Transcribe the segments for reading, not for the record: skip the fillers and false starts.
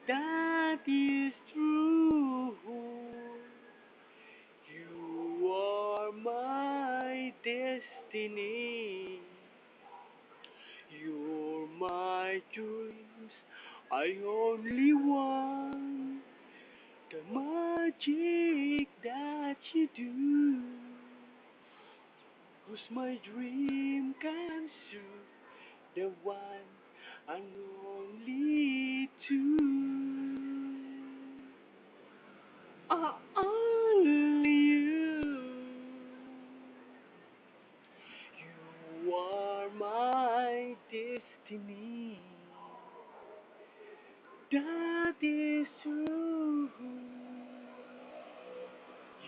that is true. You are my destiny. You're my dreams. I only want the magic that you do. 'Cause my dream comes true. The one and only two. Only you. You are my destiny. That is true.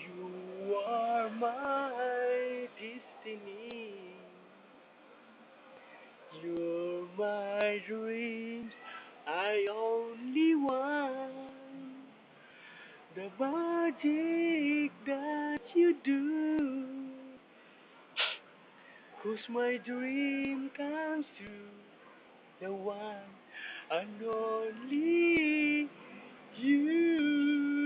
You are my destiny. You're my dreams. I only want the magic that you do. 'Cause my dream comes true. The one and only you.